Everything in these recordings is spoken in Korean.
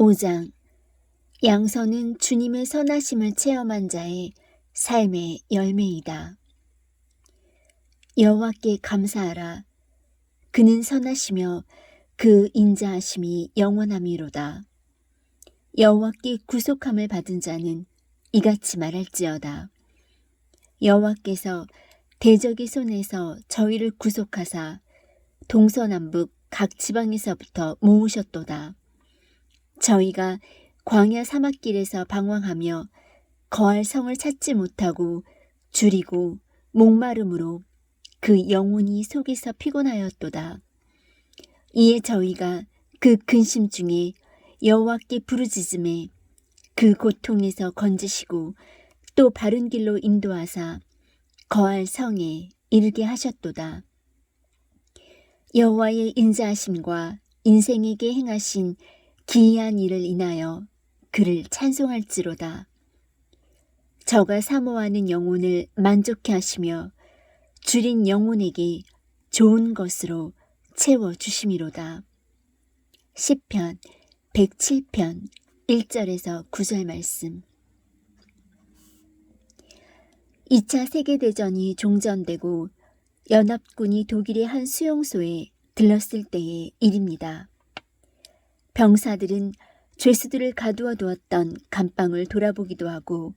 5장. 양선은 주님의 선하심을 체험한 자의 삶의 열매이다. 여호와께 감사하라. 그는 선하시며 그 인자하심이 영원함이로다. 여호와께 구속함을 받은 자는 이같이 말할지어다. 여호와께서 대적의 손에서 저희를 구속하사 동서남북 각 지방에서부터 모으셨도다. 저희가 광야 사막길에서 방황하며 거할 성을 찾지 못하고 줄이고 목마름으로 그 영혼이 속에서 피곤하였도다. 이에 저희가 그 근심 중에 여호와께 부르짖음에 그 고통에서 건지시고 또 바른 길로 인도하사 거할 성에 이르게 하셨도다. 여호와의 인자하심과 인생에게 행하신 기이한 일을 인하여 그를 찬송할지로다. 저가 사모하는 영혼을 만족케 하시며 줄인 영혼에게 좋은 것으로 채워주심이로다. 시편 107편 1절에서 9절 말씀. 2차 세계대전이 종전되고 연합군이 독일의 한 수용소에 들렀을 때의 일입니다. 병사들은 죄수들을 가두어 두었던 감방을 돌아보기도 하고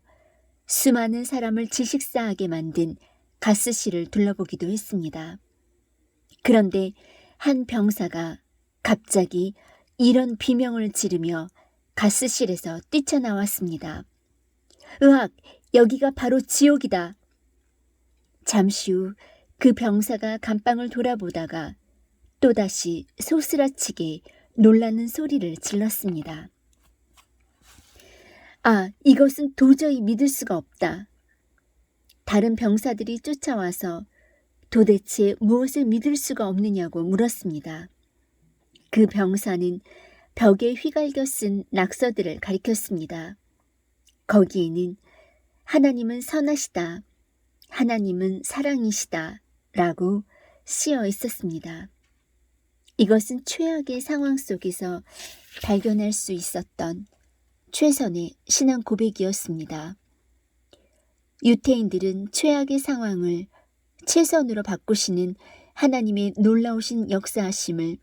수많은 사람을 질식사하게 만든 가스실을 둘러보기도 했습니다. 그런데 한 병사가 갑자기 이런 비명을 지르며 가스실에서 뛰쳐나왔습니다. 으악! 여기가 바로 지옥이다. 잠시 후 그 병사가 감방을 돌아보다가 또다시 소스라치게 놀라는 소리를 질렀습니다. 아, 이것은 도저히 믿을 수가 없다. 다른 병사들이 쫓아와서 도대체 무엇을 믿을 수가 없느냐고 물었습니다. 그 병사는 벽에 휘갈겨 쓴 낙서들을 가리켰습니다. 거기에는 하나님은 선하시다, 하나님은 사랑이시다 라고 쓰여 있었습니다. 이것은 최악의 상황 속에서 발견할 수 있었던 최선의 신앙 고백이었습니다. 유태인들은 최악의 상황을 최선으로 바꾸시는 하나님의 놀라우신 역사하심을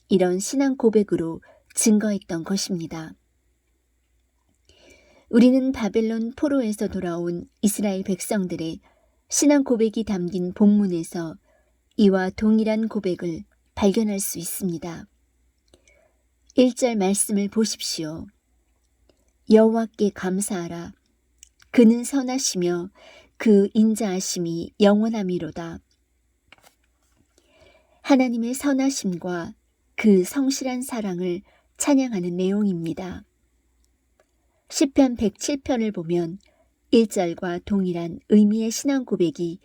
이런 신앙 고백으로 증거했던 것입니다. 우리는 바벨론 포로에서 돌아온 이스라엘 백성들의 신앙 고백이 담긴 본문에서 이와 동일한 고백을 발견할 수 있습니다. 1절 말씀을 보십시오. 여호와께 감사하라. 그는 선하시며 그 인자하심이 영원함이로다. 하나님의 선하심과 그 성실한 사랑을 찬양하는 내용입니다. 시편 107편을 보면 1절과 동일한 의미의 신앙 고백이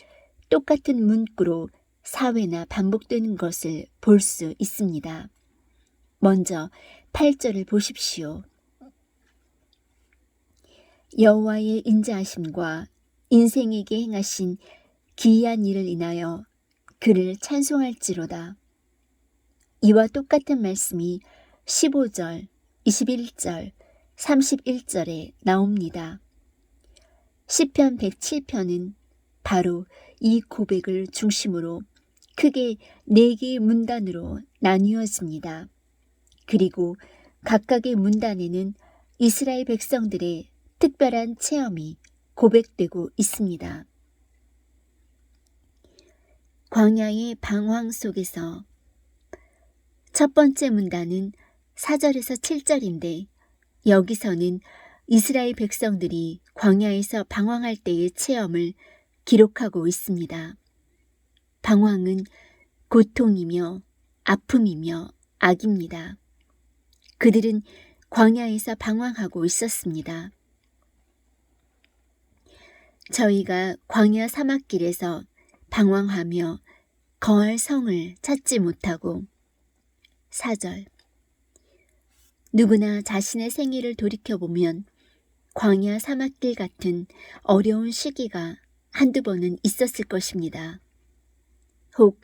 똑같은 문구로 4회나 반복되는 것을 볼 수 있습니다. 먼저 8절을 보십시오. 여호와의 인자하심과 인생에게 행하신 기이한 일을 인하여 그를 찬송할지로다. 이와 똑같은 말씀이 15절, 21절, 31절에 나옵니다. 시편 107편은 바로 이 고백을 중심으로 크게 4개의 문단으로 나뉘어집니다. 그리고 각각의 문단에는 이스라엘 백성들의 특별한 체험이 고백되고 있습니다. 광야의 방황 속에서 첫 번째 문단은 4절에서 7절인데 여기서는 이스라엘 백성들이 광야에서 방황할 때의 체험을 기록하고 있습니다. 방황은 고통이며 아픔이며 악입니다. 그들은 광야에서 방황하고 있었습니다. 저희가 광야 사막길에서 방황하며 거할 성을 찾지 못하고 4절. 누구나 자신의 생애를 돌이켜보면 광야 사막길 같은 어려운 시기가 한두 번은 있었을 것입니다. 혹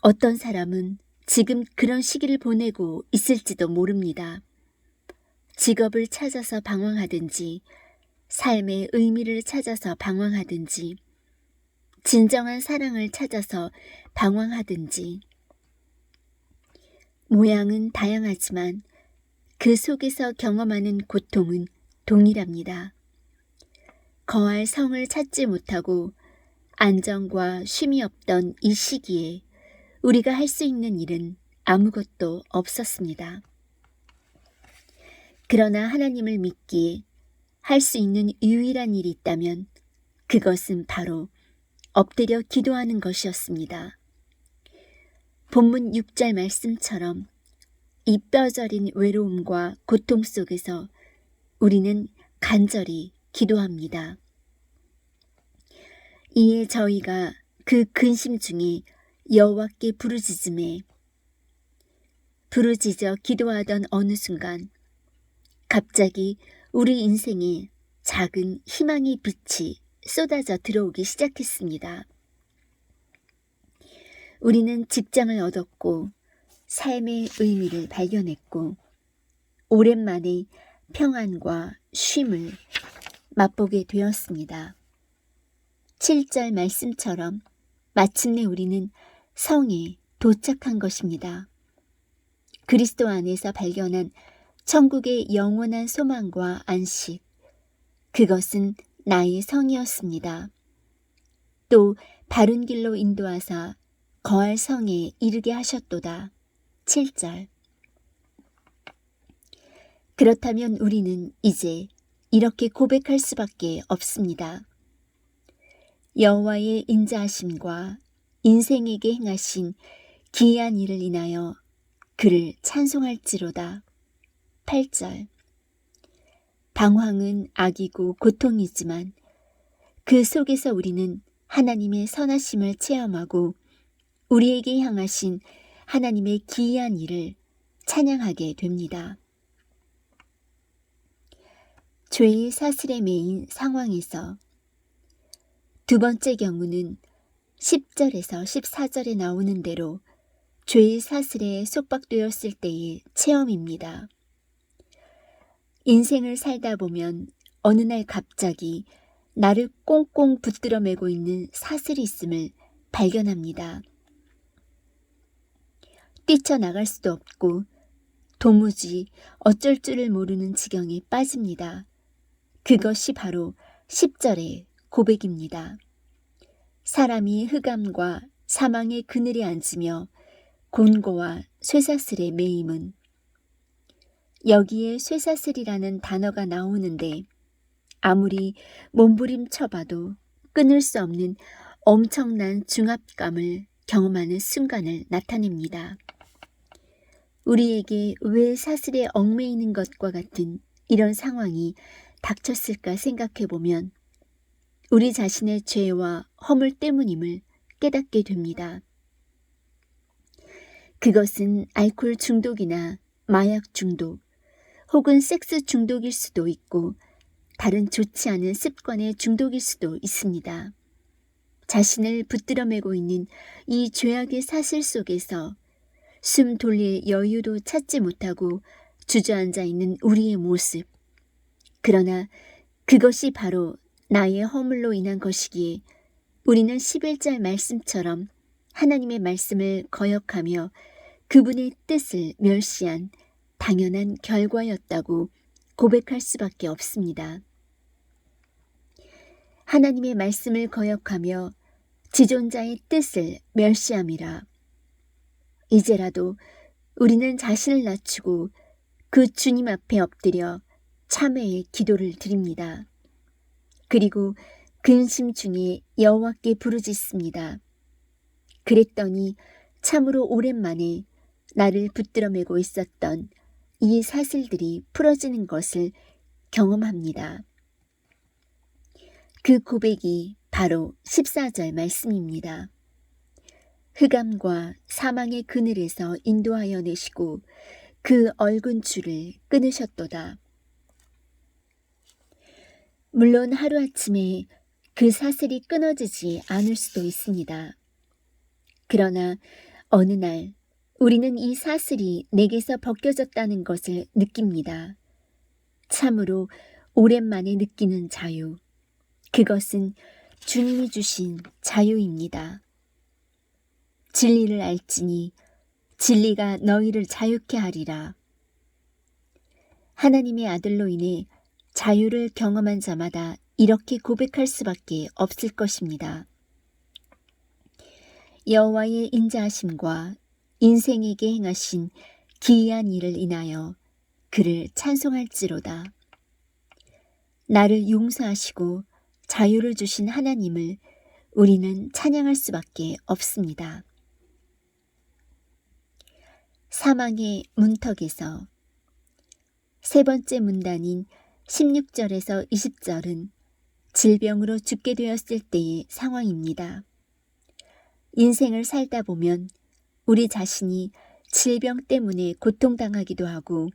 어떤 사람은 지금 그런 시기를 보내고 있을지도 모릅니다. 직업을 찾아서 방황하든지, 삶의 의미를 찾아서 방황하든지, 진정한 사랑을 찾아서 방황하든지, 모양은 다양하지만 그 속에서 경험하는 고통은 동일합니다. 거할 성을 찾지 못하고 안정과 쉼이 없던 이 시기에 우리가 할 수 있는 일은 아무것도 없었습니다. 그러나 하나님을 믿기에 할 수 있는 유일한 일이 있다면 그것은 바로 엎드려 기도하는 것이었습니다. 본문 6절 말씀처럼 이 뼈저린 외로움과 고통 속에서 우리는 간절히 기도합니다. 이에 저희가 그 근심 중에 여호와께 부르짖어 기도하던 어느 순간 갑자기 우리 인생에 작은 희망의 빛이 쏟아져 들어오기 시작했습니다. 우리는 직장을 얻었고 삶의 의미를 발견했고 오랜만에 평안과 쉼을 맛보게 되었습니다. 7절 말씀처럼 마침내 우리는 성에 도착한 것입니다. 그리스도 안에서 발견한 천국의 영원한 소망과 안식, 그것은 나의 성이었습니다. 또 바른 길로 인도하사 거할 성에 이르게 하셨도다. 7절. 그렇다면 우리는 이제 이렇게 고백할 수밖에 없습니다. 여호와의 인자하심과 인생에게 행하신 기이한 일을 인하여 그를 찬송할지로다. 8절. 방황은 악이고 고통이지만 그 속에서 우리는 하나님의 선하심을 체험하고 우리에게 향하신 하나님의 기이한 일을 찬양하게 됩니다. 죄의 사슬에 매인 상황에서 두 번째 경우는 10절에서 14절에 나오는 대로 죄의 사슬에 속박되었을 때의 체험입니다. 인생을 살다 보면 어느 날 갑자기 나를 꽁꽁 붙들어 매고 있는 사슬이 있음을 발견합니다. 뛰쳐나갈 수도 없고 도무지 어쩔 줄을 모르는 지경에 빠집니다. 그것이 바로 10절의 고백입니다. 사람이 흑암과 사망의 그늘에 앉으며 곤고와 쇠사슬의 매임은, 여기에 쇠사슬이라는 단어가 나오는데 아무리 몸부림쳐봐도 끊을 수 없는 엄청난 중압감을 경험하는 순간을 나타냅니다. 우리에게 왜 사슬에 얽매이는 것과 같은 이런 상황이 닥쳤을까 생각해보면 우리 자신의 죄와 허물 때문임을 깨닫게 됩니다. 그것은 알코올 중독이나 마약 중독 혹은 섹스 중독일 수도 있고 다른 좋지 않은 습관의 중독일 수도 있습니다. 자신을 붙들어 매고 있는 이 죄악의 사슬 속에서 숨 돌릴 여유도 찾지 못하고 주저앉아 있는 우리의 모습. 그러나 그것이 바로 나의 허물로 인한 것이기에 우리는 11절 말씀처럼 하나님의 말씀을 거역하며 그분의 뜻을 멸시한 당연한 결과였다고 고백할 수밖에 없습니다. 하나님의 말씀을 거역하며 지존자의 뜻을 멸시함이라. 이제라도 우리는 자신을 낮추고 그 주님 앞에 엎드려 참회의 기도를 드립니다. 그리고 근심 중에 여호와께 부르짖습니다. 그랬더니 참으로 오랜만에 나를 붙들어 매고 있었던 이 사슬들이 풀어지는 것을 경험합니다. 그 고백이 바로 14절 말씀입니다. 흑암과 사망의 그늘에서 인도하여 내시고 그 얼군 줄을 끊으셨도다. 물론 하루아침에 그 사슬이 끊어지지 않을 수도 있습니다. 그러나 어느 날 우리는 이 사슬이 내게서 벗겨졌다는 것을 느낍니다. 참으로 오랜만에 느끼는 자유. 그것은 주님이 주신 자유입니다. 진리를 알지니 진리가 너희를 자유케 하리라. 하나님의 아들로 인해 자유를 경험한 자마다 이렇게 고백할 수밖에 없을 것입니다. 여호와의 인자하심과 인생에게 행하신 기이한 일을 인하여 그를 찬송할지로다. 나를 용서하시고 자유를 주신 하나님을 우리는 찬양할 수밖에 없습니다. 사망의 문턱에서 세 번째 문단인 16절에서 20절은 질병으로 죽게 되었을 때의 상황입니다. 인생을 살다 보면 우리 자신이 질병 때문에 고통당하기도 하고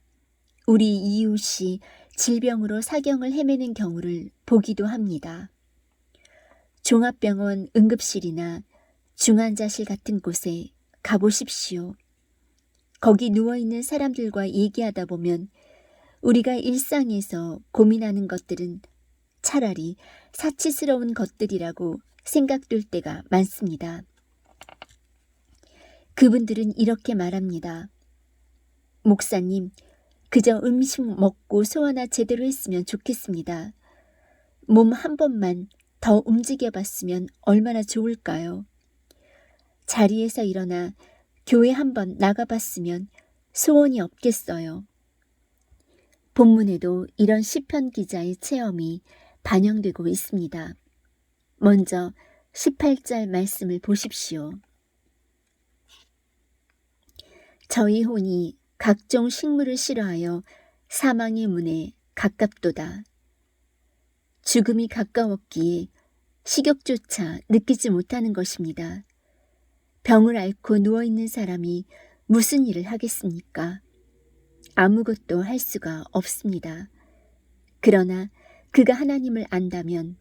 우리 이웃이 질병으로 사경을 헤매는 경우를 보기도 합니다. 종합병원 응급실이나 중환자실 같은 곳에 가보십시오. 거기 누워있는 사람들과 얘기하다 보면 우리가 일상에서 고민하는 것들은 차라리 사치스러운 것들이라고 생각될 때가 많습니다. 그분들은 이렇게 말합니다. 목사님, 그저 음식 먹고 소화나 제대로 했으면 좋겠습니다. 몸 한 번만 더 움직여봤으면 얼마나 좋을까요? 자리에서 일어나 교회 한번 나가봤으면 소원이 없겠어요. 본문에도 이런 시편 기자의 체험이 반영되고 있습니다. 먼저 18절 말씀을 보십시오. 저희 혼이 각종 식물을 싫어하여 사망의 문에 가깝도다. 죽음이 가까웠기에 식욕조차 느끼지 못하는 것입니다. 병을 앓고 누워있는 사람이 무슨 일을 하겠습니까? 아무것도 할 수가 없습니다. 그러나 그가 하나님을 안다면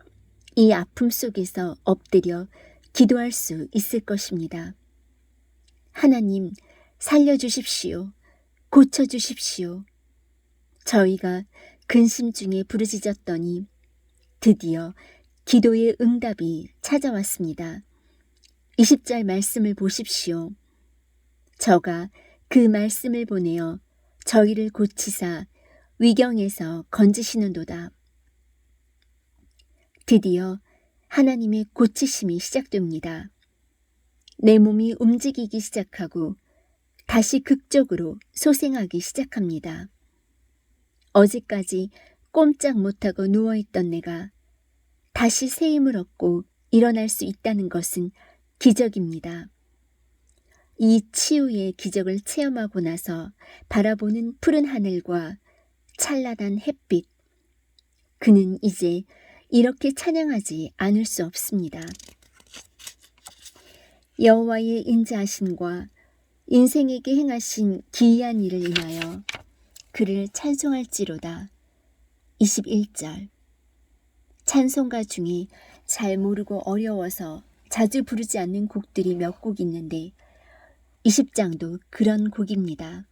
이 아픔 속에서 엎드려 기도할 수 있을 것입니다. 하나님, 살려주십시오. 고쳐주십시오. 저희가 근심 중에 부르짖었더니 드디어 기도의 응답이 찾아왔습니다. 20절 말씀을 보십시오. 저가 그 말씀을 보내어 저희를 고치사 위경에서 건지시는도다. 드디어 하나님의 고치심이 시작됩니다. 내 몸이 움직이기 시작하고 다시 극적으로 소생하기 시작합니다. 어제까지 꼼짝 못하고 누워있던 내가 다시 새 힘을 얻고 일어날 수 있다는 것은 기적입니다. 이 치유의 기적을 체험하고 나서 바라보는 푸른 하늘과 찬란한 햇빛, 그는 이제 이렇게 찬양하지 않을 수 없습니다. 여호와의 인자하심과 인생에게 행하신 기이한 일을 인하여 그를 찬송할지로다. 21절. 찬송가 중에 잘 모르고 어려워서 자주 부르지 않는 곡들이 몇 곡 있는데 20장도 그런 곡입니다.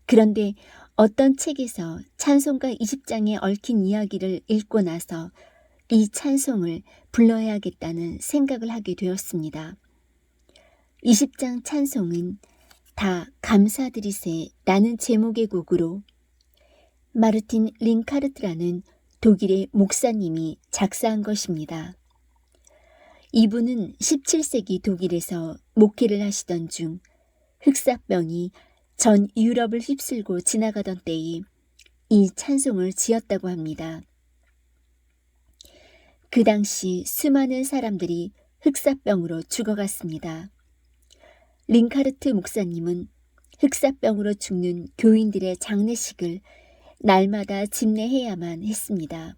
그런데 어떤 책에서 찬송가 20장에 얽힌 이야기를 읽고 나서 이 찬송을 불러야겠다는 생각을 하게 되었습니다. 20장 찬송은 다 감사드리세 라는 제목의 곡으로 마르틴 링카르트라는 독일의 목사님이 작사한 것입니다. 이분은 17세기 독일에서 목회를 하시던 중 흑사병이 전 유럽을 휩쓸고 지나가던 때에 이 찬송을 지었다고 합니다. 그 당시 수많은 사람들이 흑사병으로 죽어갔습니다. 링카르트 목사님은 흑사병으로 죽는 교인들의 장례식을 날마다 집례해야만 했습니다.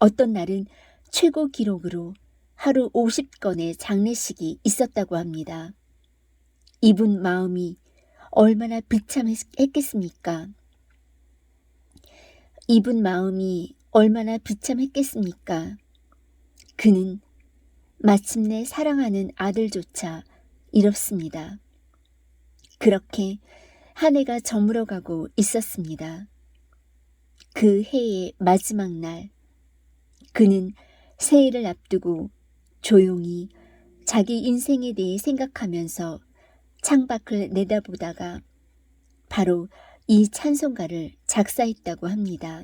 어떤 날은 최고 기록으로 하루 50건의 장례식이 있었다고 합니다. 이분 마음이 얼마나 비참했겠습니까? 이분 마음이 얼마나 비참했겠습니까? 그는 마침내 사랑하는 아들조차 잃었습니다. 그렇게 한 해가 저물어가고 있었습니다. 그 해의 마지막 날, 그는 새해를 앞두고 조용히 자기 인생에 대해 생각하면서 창밖을 내다보다가 바로 이 찬송가를 작사했다고 합니다.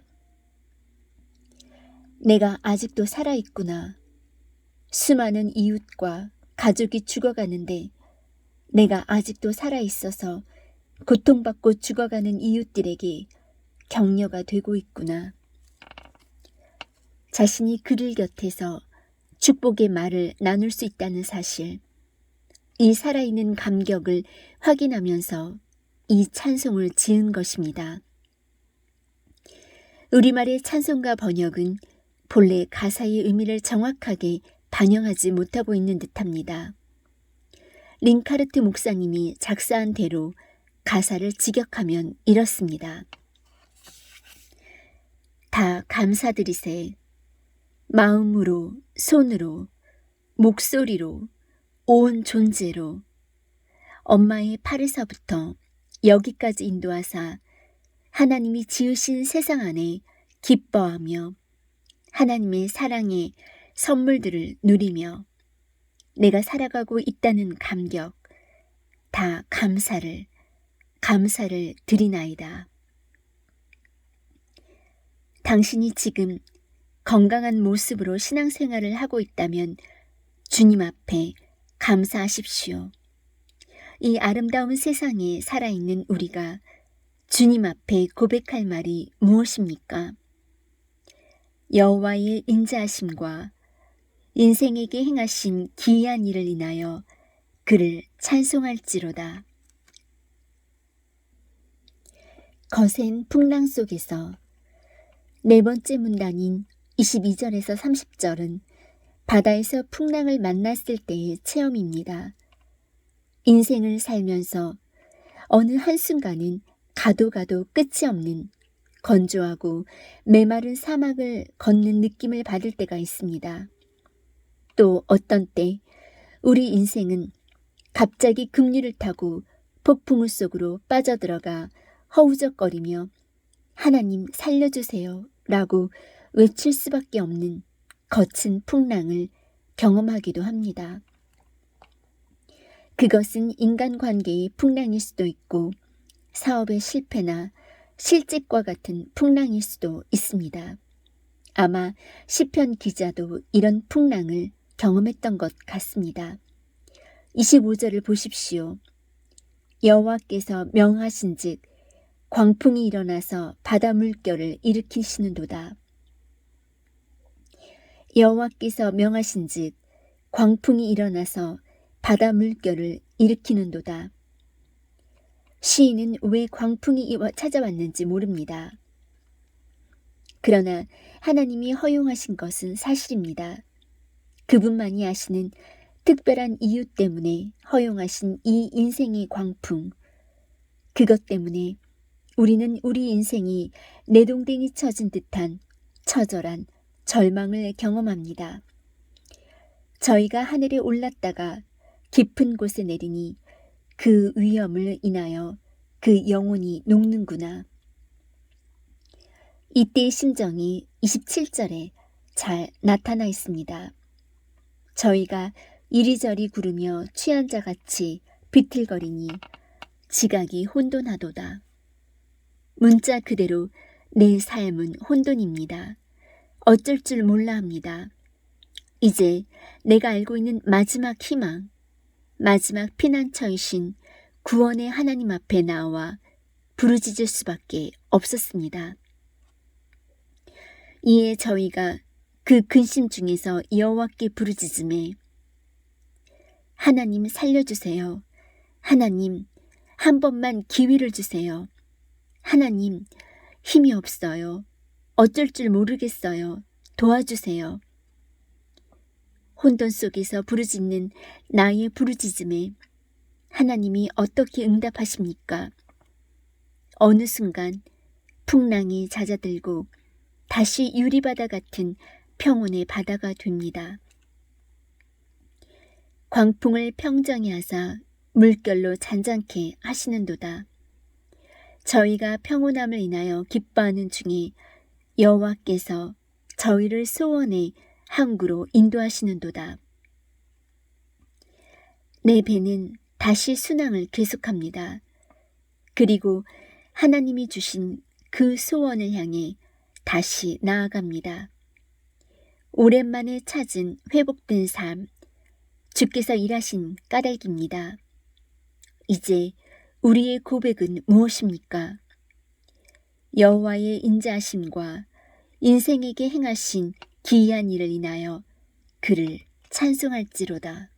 내가 아직도 살아있구나. 수많은 이웃과 가족이 죽어가는데 내가 아직도 살아있어서 고통받고 죽어가는 이웃들에게 격려가 되고 있구나. 자신이 그들 곁에서 축복의 말을 나눌 수 있다는 사실, 이 살아있는 감격을 확인하면서 이 찬송을 지은 것입니다. 우리말의 찬송가 번역은 본래 가사의 의미를 정확하게 반영하지 못하고 있는 듯합니다. 링카르트 목사님이 작사한 대로 가사를 직역하면 이렇습니다. 다 감사드리세. 마음으로, 손으로, 목소리로, 온 존재로 엄마의 팔에서부터 여기까지 인도하사 하나님이 지으신 세상 안에 기뻐하며 하나님의 사랑의 선물들을 누리며 내가 살아가고 있다는 감격, 다 감사를 드리나이다. 당신이 지금 건강한 모습으로 신앙생활을 하고 있다면 주님 앞에 감사하십시오. 이 아름다운 세상에 살아있는 우리가 주님 앞에 고백할 말이 무엇입니까? 여호와의 인자하심과 인생에게 행하신 기이한 일을 인하여 그를 찬송할지로다. 거센 풍랑 속에서 네 번째 문단인 22절에서 30절은 바다에서 풍랑을 만났을 때의 체험입니다. 인생을 살면서 어느 한순간은 가도 끝이 없는 건조하고 메마른 사막을 걷는 느낌을 받을 때가 있습니다. 또 어떤 때 우리 인생은 갑자기 급류를 타고 폭풍우 속으로 빠져들어가 허우적거리며 하나님 살려주세요 라고 외칠 수밖에 없는 거친 풍랑을 경험하기도 합니다. 그것은 인간관계의 풍랑일 수도 있고 사업의 실패나 실직과 같은 풍랑일 수도 있습니다. 아마 시편 기자도 이런 풍랑을 경험했던 것 같습니다. 25절을 보십시오. 여호와께서 명하신즉 광풍이 일어나서 바다 물결을 일으키시는도다. 여호와께서 명하신즉 광풍이 일어나서 바다 물결을 일으키는도다. 시인은 왜 광풍이 찾아왔는지 모릅니다. 그러나 하나님이 허용하신 것은 사실입니다. 그분만이 아시는 특별한 이유 때문에 허용하신 이 인생의 광풍, 그것 때문에 우리는 우리 인생이 내동댕이 쳐진 듯한 처절한 절망을 경험합니다. 저희가 하늘에 올랐다가 깊은 곳에 내리니 그 위험을 인하여 그 영혼이 녹는구나. 이때의 심정이 27절에 잘 나타나 있습니다. 저희가 이리저리 구르며 취한 자같이 비틀거리니 지각이 혼돈하도다. 문자 그대로 내 삶은 혼돈입니다. 어쩔 줄 몰라 합니다. 이제 내가 알고 있는 마지막 희망, 마지막 피난처이신 구원의 하나님 앞에 나와 부르짖을 수밖에 없었습니다. 이에 저희가 그 근심 중에서 여호와께 부르짖음에 하나님 살려주세요. 하나님 한 번만 기회를 주세요. 하나님 힘이 없어요. 어쩔 줄 모르겠어요. 도와주세요. 혼돈 속에서 부르짖는 나의 부르짖음에 하나님이 어떻게 응답하십니까? 어느 순간 풍랑이 잦아들고 다시 유리바다 같은 평온의 바다가 됩니다. 광풍을 평정히 하사 물결로 잔잔케 하시는도다. 저희가 평온함을 인하여 기뻐하는 중에 여호와께서 저희를 소원의 항구로 인도하시는도다. 내 배는 다시 순항을 계속합니다. 그리고 하나님이 주신 그 소원을 향해 다시 나아갑니다. 오랜만에 찾은 회복된 삶, 주께서 일하신 까닭입니다. 이제 우리의 고백은 무엇입니까? 여호와의 인자하심과 인생에게 행하신 기이한 일을 인하여 그를 찬송할지로다.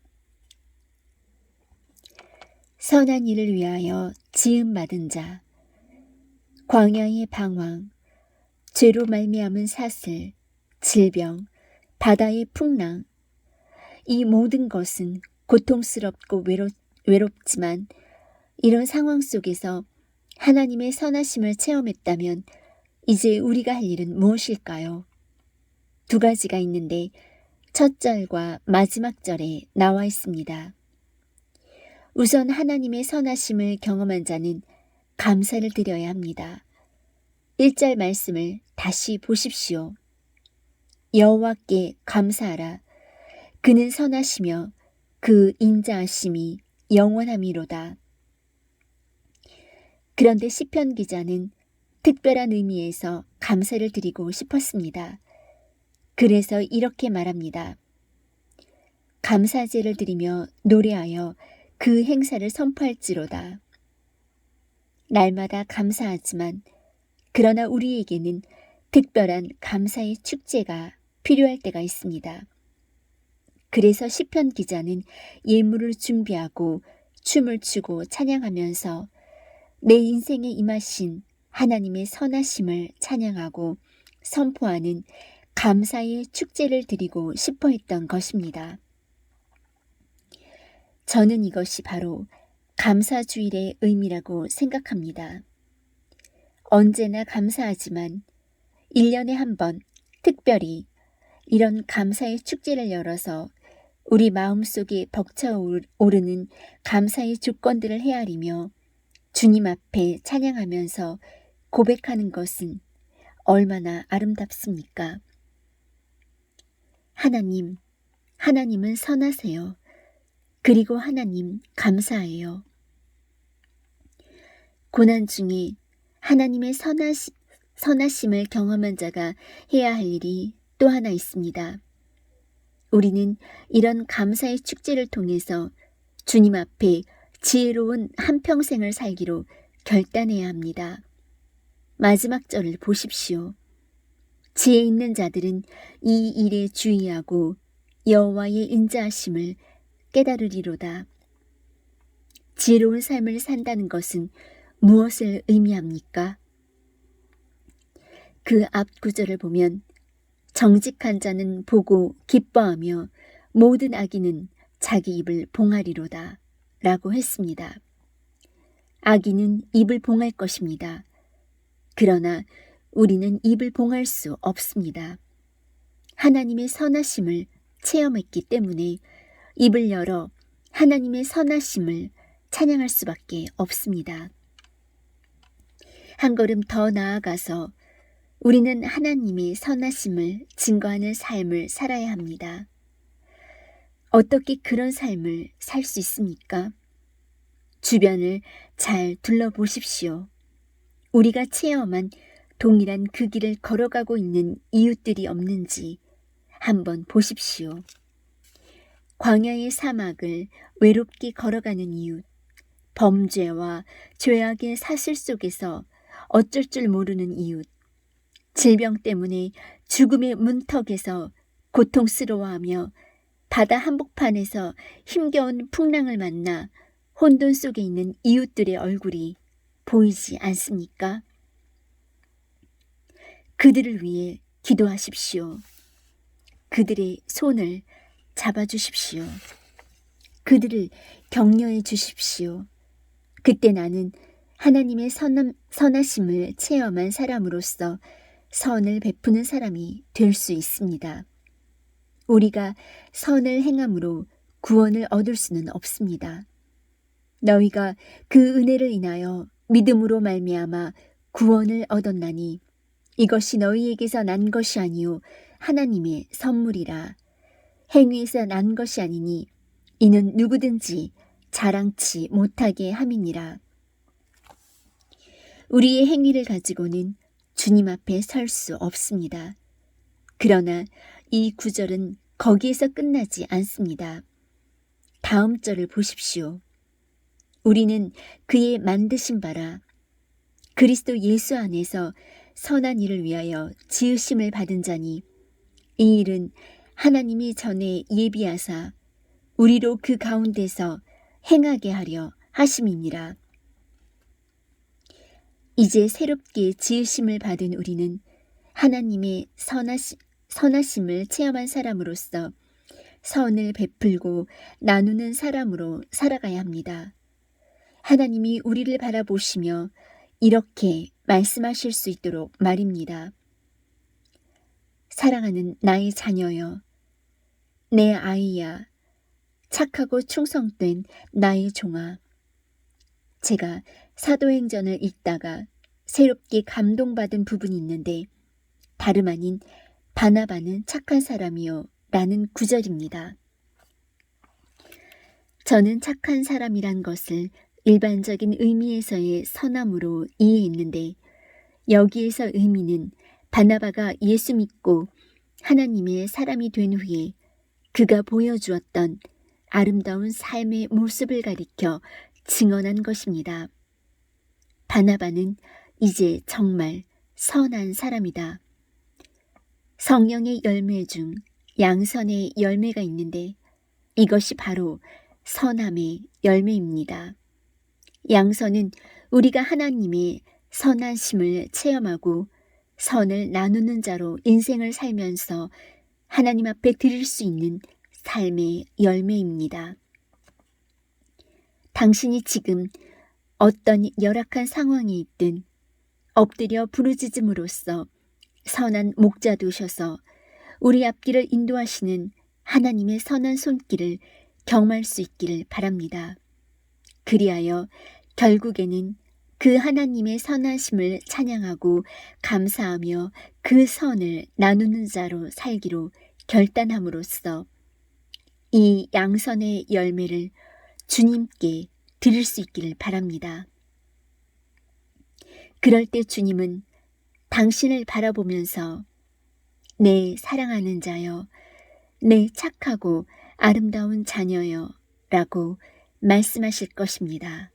선한 일을 위하여 지음받은 자, 광야의 방황, 죄로 말미암은 사슬, 질병, 바다의 풍랑, 이 모든 것은 고통스럽고 외롭지만 이런 상황 속에서 하나님의 선하심을 체험했다면 이제 우리가 할 일은 무엇일까요? 두 가지가 있는데 첫 절과 마지막 절에 나와 있습니다. 우선 하나님의 선하심을 경험한 자는 감사를 드려야 합니다. 1절 말씀을 다시 보십시오. 여호와께 감사하라. 그는 선하시며 그 인자하심이 영원함이로다. 그런데 시편 기자는 특별한 의미에서 감사를 드리고 싶었습니다. 그래서 이렇게 말합니다. 감사제를 드리며 노래하여 그 행사를 선포할지로다. 날마다 감사하지만 그러나 우리에게는 특별한 감사의 축제가 필요할 때가 있습니다. 그래서 시편 기자는 예물을 준비하고 춤을 추고 찬양하면서 내 인생에 임하신 하나님의 선하심을 찬양하고 선포하는 감사의 축제를 드리고 싶어 했던 것입니다. 저는 이것이 바로 감사주일의 의미라고 생각합니다. 언제나 감사하지만 1년에 한 번 특별히 이런 감사의 축제를 열어서 우리 마음속에 벅차오르는 감사의 조건들을 헤아리며 주님 앞에 찬양하면서 고백하는 것은 얼마나 아름답습니까? 하나님은 선하세요. 그리고 하나님 감사해요. 고난 중에 하나님의 선하심을 경험한 자가 해야 할 일이 또 하나 있습니다. 우리는 이런 감사의 축제를 통해서 주님 앞에 지혜로운 한평생을 살기로 결단해야 합니다. 마지막 절을 보십시오. 지혜 있는 자들은 이 일에 주의하고 여호와의 인자하심을 깨달으리로다. 지혜로운 삶을 산다는 것은 무엇을 의미합니까? 그 앞 구절을 보면 정직한 자는 보고 기뻐하며 모든 악인은 자기 입을 봉하리로다 라고 했습니다. 악인은 입을 봉할 것입니다. 그러나 우리는 입을 봉할 수 없습니다. 하나님의 선하심을 체험했기 때문에 입을 열어 하나님의 선하심을 찬양할 수밖에 없습니다. 한 걸음 더 나아가서 우리는 하나님의 선하심을 증거하는 삶을 살아야 합니다. 어떻게 그런 삶을 살 수 있습니까? 주변을 잘 둘러보십시오. 우리가 체험한 동일한 그 길을 걸어가고 있는 이웃들이 없는지 한번 보십시오. 광야의 사막을 외롭게 걸어가는 이웃, 범죄와 죄악의 사슬 속에서 어쩔 줄 모르는 이웃, 질병 때문에 죽음의 문턱에서 고통스러워하며 바다 한복판에서 힘겨운 풍랑을 만나 혼돈 속에 있는 이웃들의 얼굴이 보이지 않습니까? 그들을 위해 기도하십시오. 그들의 손을 잡아주십시오. 그들을 격려해 주십시오. 그때 나는 하나님의 선하심을 체험한 사람으로서 선을 베푸는 사람이 될 수 있습니다. 우리가 선을 행함으로 구원을 얻을 수는 없습니다. 너희가 그 은혜를 인하여 믿음으로 말미암아 구원을 얻었나니 이것이 너희에게서 난 것이 아니요 하나님의 선물이라. 행위에서 난 것이 아니니 이는 누구든지 자랑치 못하게 함이니라. 우리의 행위를 가지고는 주님 앞에 설 수 없습니다. 그러나 이 구절은 거기에서 끝나지 않습니다. 다음 절을 보십시오. 우리는 그의 만드신 바라 그리스도 예수 안에서 선한 일을 위하여 지으심을 받은 자니 이 일은 하나님이 전에 예비하사 우리로 그 가운데서 행하게 하려 하심이니라. 이제 새롭게 지으심을 받은 우리는 하나님의 선하심을 체험한 사람으로서 선을 베풀고 나누는 사람으로 살아가야 합니다. 하나님이 우리를 바라보시며 이렇게 말씀하실 수 있도록 말입니다. 사랑하는 나의 자녀여, 내 아이야, 착하고 충성된 나의 종아. 제가 사도행전을 읽다가 새롭게 감동받은 부분이 있는데 다름 아닌 바나바는 착한 사람이요 라는 구절입니다. 저는 착한 사람이란 것을 일반적인 의미에서의 선함으로 이해했는데 여기에서 의미는 바나바가 예수 믿고 하나님의 사람이 된 후에 그가 보여주었던 아름다운 삶의 모습을 가리켜 증언한 것입니다. 바나바는 이제 정말 선한 사람이다. 성령의 열매 중 양선의 열매가 있는데 이것이 바로 선함의 열매입니다. 양선은 우리가 하나님의 선하심을 체험하고 선을 나누는 자로 인생을 살면서 하나님 앞에 드릴 수 있는 삶의 열매입니다. 당신이 지금 어떤 열악한 상황에 있든 엎드려 부르짖음으로써 선한 목자 되셔서 우리 앞길을 인도하시는 하나님의 선한 손길을 경험할 수 있기를 바랍니다. 그리하여 결국에는 그 하나님의 선하심을 찬양하고 감사하며 그 선을 나누는 자로 살기로 결단함으로써 이 양선의 열매를 주님께 드릴 수 있기를 바랍니다. 그럴 때 주님은 당신을 바라보면서 내 사랑하는 자여, 내 착하고 아름다운 자녀여 라고 말씀하실 것입니다.